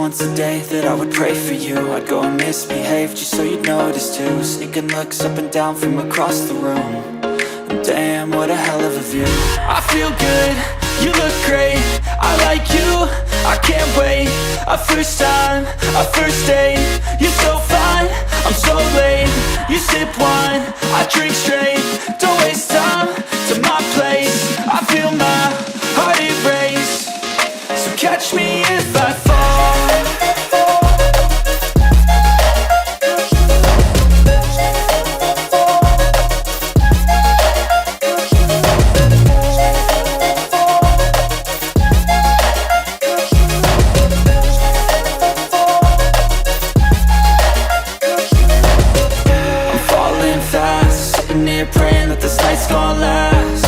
once a day that I would pray for you. I'd go and misbehave just so you'd notice too. Sneaking looks up and down from across the room. And damn, what a hell of a view. I feel good, you look great, I like you, I can't wait. A first time, a first date, you're so fine, I'm so late. You sip wine, I drink straight. Don't waste time to my place. I feel my heart erase. So catch me if I fall. Praying that this night's gonna last.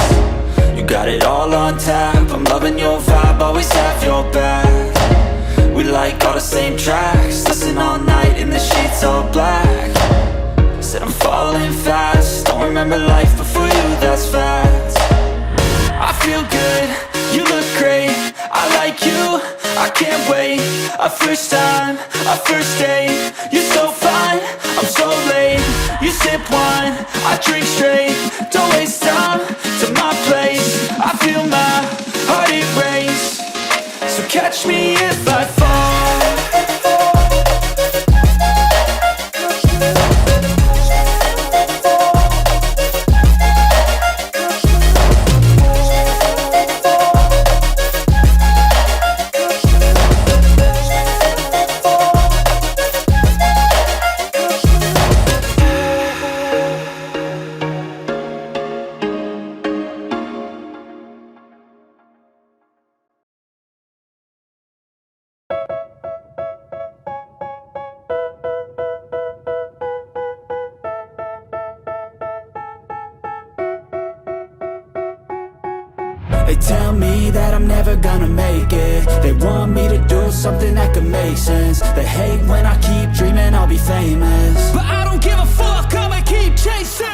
You got it all on tap, I'm loving your vibe, always have your back. We like all the same tracks, listen all night in the sheets all black. Said I'm falling fast, don't remember life before you, that's fact. I feel good, you look great, I like you, I can't wait. A first time, a first date, you're so fine, I'm so late. You sip wine, I drink straight. Don't waste time to my place. I feel my heart erase. So catch me if I fall. They tell me that I'm never gonna make it. They want me to do something that could make sense. They hate when I keep dreaming I'll be famous, but I don't give a fuck, I'ma keep chasing.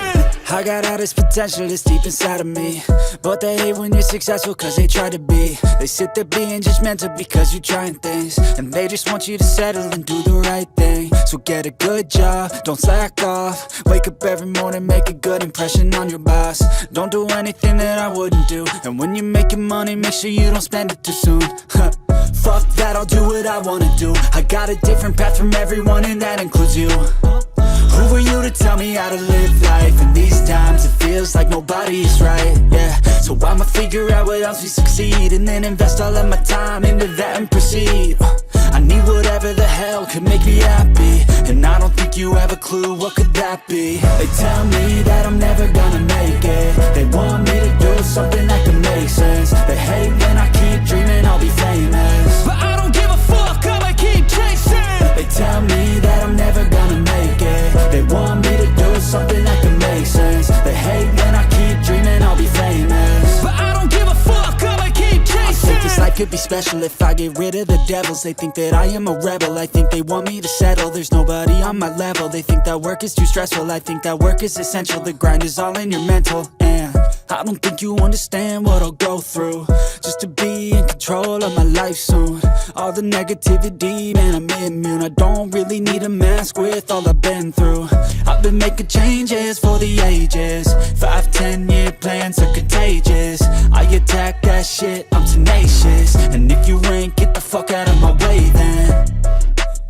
I got all this potential that's deep inside of me, but they hate when you're successful cause they try to be. They sit there being judgmental because you're trying things, and they just want you to settle and do the right thing. So get a good job, don't slack off. Wake up every morning, make a good impression on your boss. Don't do anything that I wouldn't do, and when you're making money, make sure you don't spend it too soon. Fuck that, I'll do what I wanna do. I got a different path from everyone, and that includes you. Who are you to tell me how to live life? In these times it feels like nobody is right, yeah. So I'ma figure out what else we succeed, and then invest all of my time into that and proceed. I need whatever the hell could make me happy, and I don't think you have a clue what could that be. They tell me that I'm never gonna make it. They want me to do something that could make sense. They hate when I keep dreaming I'll be famous, but I don't give a fuck, I'ma keep chasing. They tell me that I'm never gonna make it. They want me to do something that can make sense. They hate when I keep dreaming I'll be famous, but I don't give a fuck, I'ma keep chasing. I think this life could be special if I get rid of the devils. They think that I am a rebel, I think they want me to settle. There's nobody on my level, they think that work is too stressful. I think that work is essential, the grind is all in your mental. And I don't think you understand what I'll go through just to be in control of my life soon. All the negativity, man, I'm immune. I don't really need a mask with all I've been through. I've been making changes for the ages. 5-10 year plans are contagious. I attack that shit, I'm tenacious. And if you ain't, get the fuck out of my way then.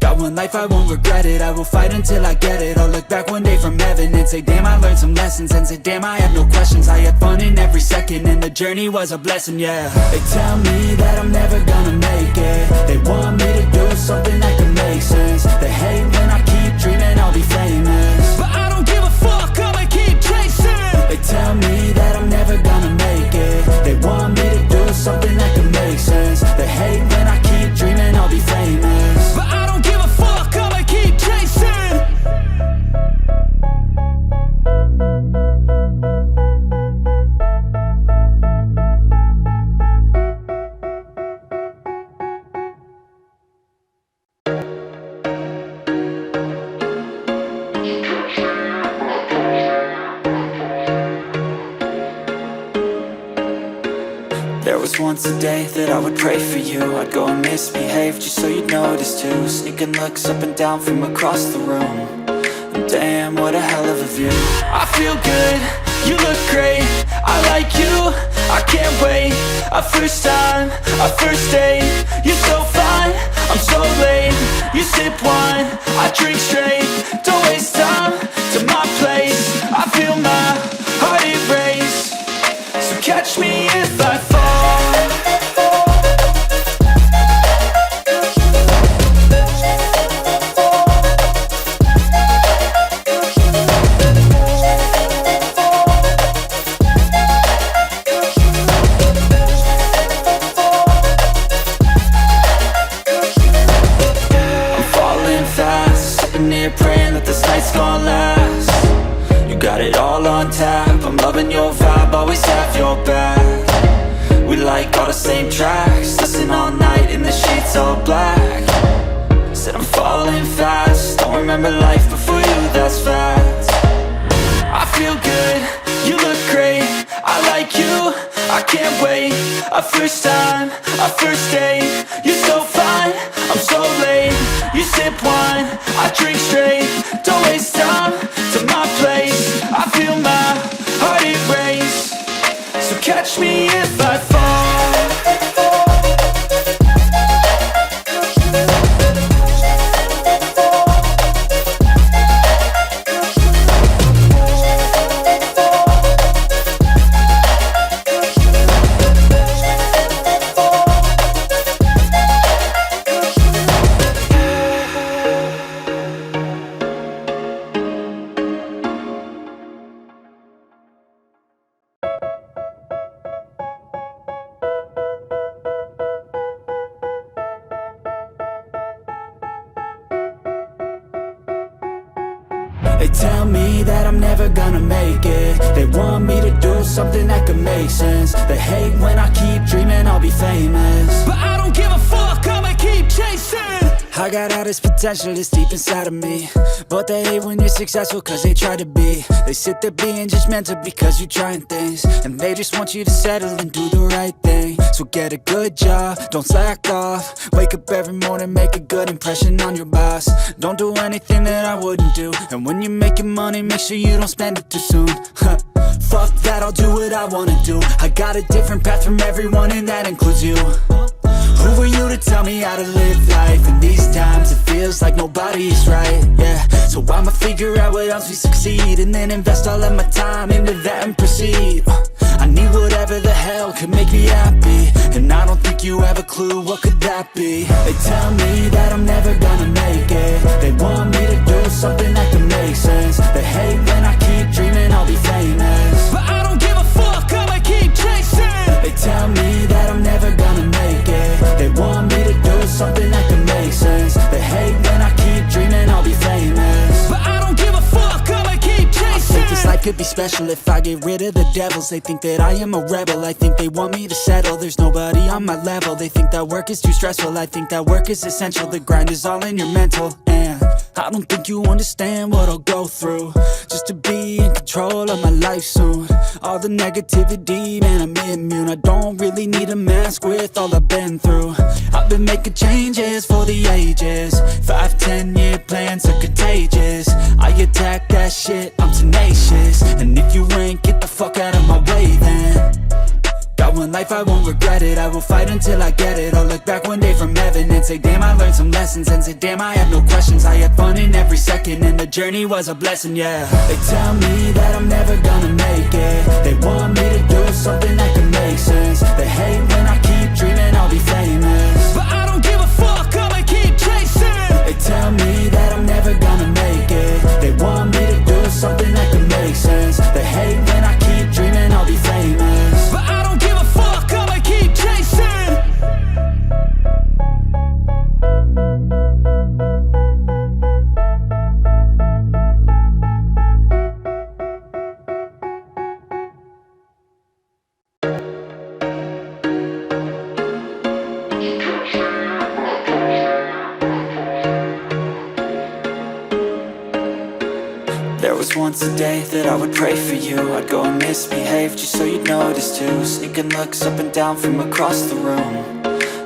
Got one life, I won't regret it. I will fight until I get it. I'll look back one day from heaven and say, damn, I learned some lessons. And say, damn, I have no questions. I had fun in every second, and the journey was a blessing, yeah. They tell me that I'm never gonna make it. They want me to do something that can make sense. They hate when I keep dreaming I'll be famous, but I don't give a fuck, I'ma keep chasing. They tell me that I'm never gonna make it. They want me to do something that can make sense. They hate when I keep dreaming I'll be famous, but I don't give a fuck, I'ma keep chasing. just once a day that I would pray for you. I'd go and misbehave just so you'd notice too. Sneaking looks up and down from across the room. And damn, what a hell of a view. I feel good, you look great, I like you, I can't wait. A first time, a first date, you're so fine, I'm so late. You sip wine, I drink straight. Don't waste time to my place. I feel my heart erase. So catch me if I fall. Praying that this night's gonna last. You got it all on tap, I'm loving your vibe, always have your back. We like all the same tracks, listen all night in the sheets all black. Said I'm falling fast, don't remember life before you, that's fact. I feel good, you look great, I like you, I can't wait. A first time, a first date, you're so fine, I'm so late. You sip wine, I drink straight. Don't waste time to my place. I feel my heart erase. So catch me if I fall. They tell me that I'm never gonna make it. They want me to do something that could make sense. They hate when I keep dreaming I'll be famous, but I don't give a fuck, I'ma keep chasing. I got all this potential that's deep inside of me, but they hate when you're successful cause they try to be. They sit there being judgmental because you're trying things, and they just want you to settle and do the right thing. So get a good job, don't slack off. Wake up every morning, make a good impression on your boss. Don't do anything that I wouldn't do, and when you're making money, make sure you don't spend it too soon. Fuck that, I'll do what I wanna do. I got a different path from everyone, and that includes you. Who are you to tell me how to live life? In these times it feels like nobody's right, yeah. So I'ma figure out what else we succeed, and then invest all of my time into that and proceed. I need whatever the hell could make me happy, and I don't think you have a clue what could that be. They tell me that I'm never gonna make it. They want me to do something that can make sense. They hate when I keep dreaming I'll be famous, but I don't give a fuck, I'ma keep chasing. They tell me that I'm never gonna make it. They want me to do something that can make sense. They hate when I keep dreaming I'll be famous, but I don't give a fuck, I'ma keep chasing. I think this life could be special if I get rid of the devils. They think that I am a rebel, I think they want me to settle. There's nobody on my level. They think that work is too stressful, I think that work is essential. The grind is all in your mental, and I don't think you understand what I'll go through just to be in control of my life soon. All the negativity, man, I'm immune. I don't really need a mask with all I've been through. I've been making changes for the ages. 5-10 year plans are contagious. I attack that shit, I'm tenacious. And if you ain't, get the fuck out of my way then. Got one life, I won't regret it. I will fight until I get it. I'll look back one day from heaven and say, damn, I learned some lessons. And say, damn, I have no questions. I had fun in every second, and the journey was a blessing, yeah. They tell me that I'm never gonna make it. They want me to do something that can make sense. They hate when I keep dreaming I'll be famous, but I don't give a fuck, I'ma keep chasing. They tell me that I'm never gonna make it. They want me to do something that can make sense. They hate when I keep dreaming I'll be famous, but I don't give a fuck, I'ma keep chasing. There was once a day that I would pray for you. I'd go and misbehave just so you'd notice too. Sneaking looks up and down from across the room.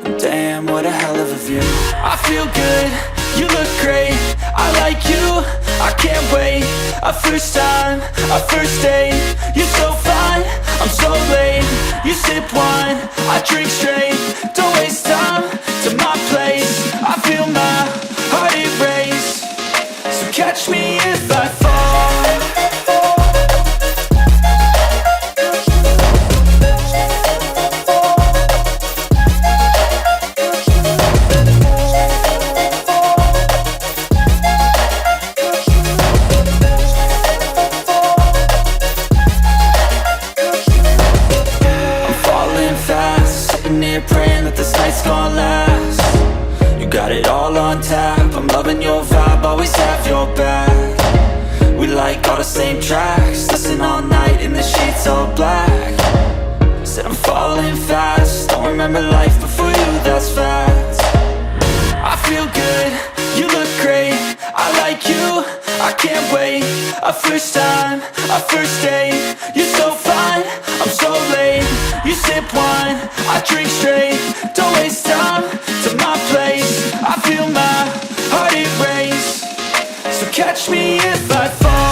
And damn, what a hell of a view. I feel good, you look great, I like you, I can't wait. A first time, a first date. You're so fine, I'm so late. You sip wine, I drink straight. Don't waste time to my place. I feel my heart erase. So catch me if I fall. Praying that this night's gonna last. You got it all on tap, I'm loving your vibe, always have your back. We like all the same tracks, listen all night in the sheets all black. Said I'm falling fast, don't remember life before you, that's fact. I feel good, you look great, I like you, I can't wait. A first time, a first date. You're so fine, I'm so late. You sip wine, I drink straight. Don't waste time to my place. I feel my heart erase. So catch me if I fall.